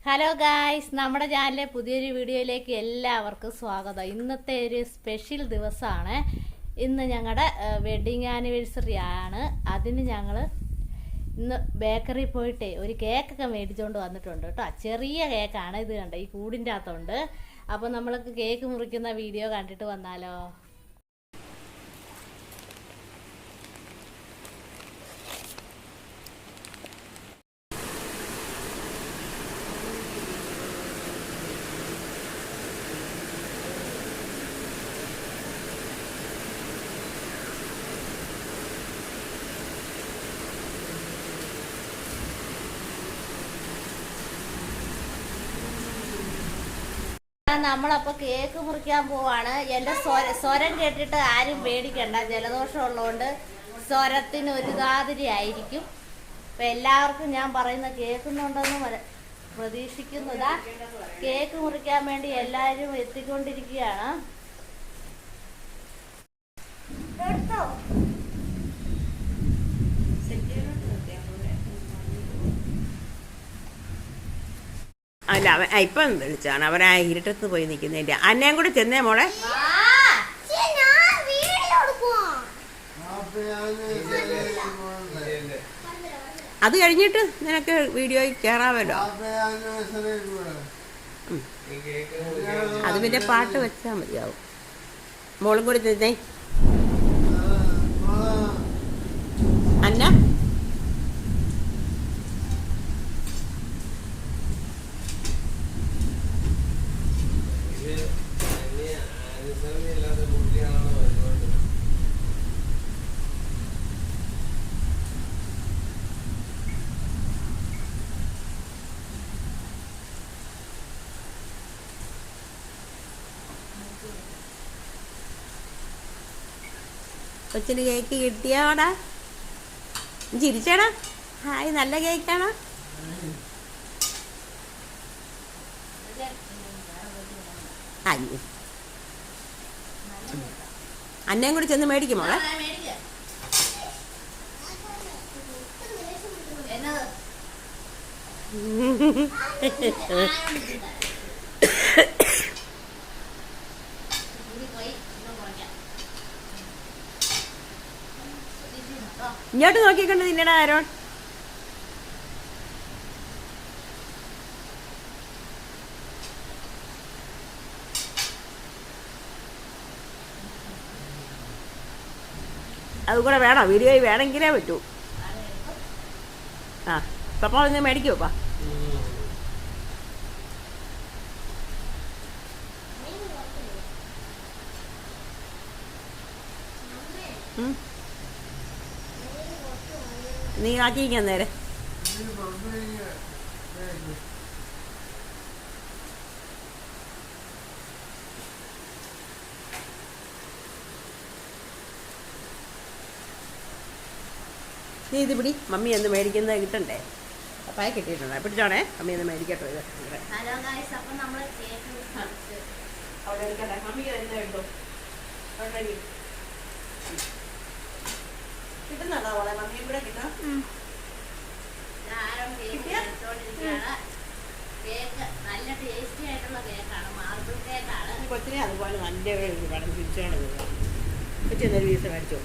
Hello guys, നമ്മുടെ ചാനലിലെ പുതിയൊരു വീഡിയോയിലേക്ക് എല്ലാവർക്കും സ്വാഗതം. ഇന്നത്തെ ഒരു സ്പെഷ്യൽ ദിവസമാണ്. ഇന്ന് ഞങ്ങളുടെ വെഡിങ് ആനിവേഴ്സറി ആണ്. അതിന് ഞങ്ങൾ ഇന്ന് ബേക്കറി പോയിട്ട് ഒരു കേക്കൊക്കെ മേടിച്ചുകൊണ്ട് വന്നിട്ടുണ്ട് കേട്ടോ. ചെറിയ കേക്കാണ് ഇത്, കണ്ട ഈ കൂടിൻ്റെ അകത്തുണ്ട്. അപ്പോൾ നമ്മൾക്ക് കേക്ക് മുറിക്കുന്ന വീഡിയോ കണ്ടിട്ട് വന്നാലോ. നമ്മളപ്പോ കേക്ക് മുറിക്കാൻ പോവാണ്. എന്റെ സ്വരം കേട്ടിട്ട് ആരും പേടിക്കണ്ട, ജലദോഷം ഉള്ളതുകൊണ്ട് സ്വരത്തിന് ഒരു താതിരി ആയിരിക്കും. അപ്പൊ എല്ലാവർക്കും ഞാൻ പറയുന്ന കേൾക്കുന്നുണ്ടെന്ന് പ്രതീക്ഷിക്കുന്നതാ. കേക്ക് മുറിക്കാൻ വേണ്ടി എല്ലാരും എത്തിക്കൊണ്ടിരിക്കുകയാണ്. അല്ല, ഇപ്പം വിളിച്ചാണ് അവൻ. ആ ഇരുട്ടത്ത് പോയി നിൽക്കുന്നതിന്റെ. അന്നയും കൂടെ ചെന്നേ മോളെ. അത് കഴിഞ്ഞിട്ട് നിനക്ക് വീഡിയോയിൽ കയറാമല്ലോ. അത് പിന്നെ പാട്ട് വെച്ചാൽ മതിയാവും. മോളും കൂടി ചെന്നേ. അന്ന കൊച്ചിന് കേക്ക് കിട്ടിയാടാ? ചിരിച്ചാടാ. ഹായ്, നല്ല കേക്കാണോ? അയ്യോ, അന്നയും കൂടി ചെന്ന് മേടിക്കും മോളെ. ഇങ്ങോട്ട് നോക്കിക്കൊണ്ട് നിന്നടാ ആരോൺ. അതുകൂടെ വേണോ? വീഡിയോ വേണമെങ്കിലേ പറ്റൂ. ആ, പപ്പ ഒന്ന് മേടിക്കുവോപ്പാ. നീ ആക്കിയിരിക്കാൻ നേരെ. നീ ഇത് പിടി. മമ്മി എന്ന് മേടിക്കുന്നത് കിട്ടണ്ടേ? പപ്പായ കിട്ടിയിട്ടുണ്ടോ? പിടിച്ചോണേ. മമ്മി എന്ന് മേടിക്കട്ടോ. ഇത് അവിടെ എടുക്കട്ടെ. മമ്മി തന്നെ എടുത്തോ. കിട്ടുന്നുണ്ടോ മോളെ? മമ്മിയും കൂടെ കിട്ടാം. കൊച്ചിനെ അതുപോലെ നല്ല പടം തിരിച്ചോണ്ട് കൊച്ചിന്നൊരു പീസ് മേടിച്ചോ.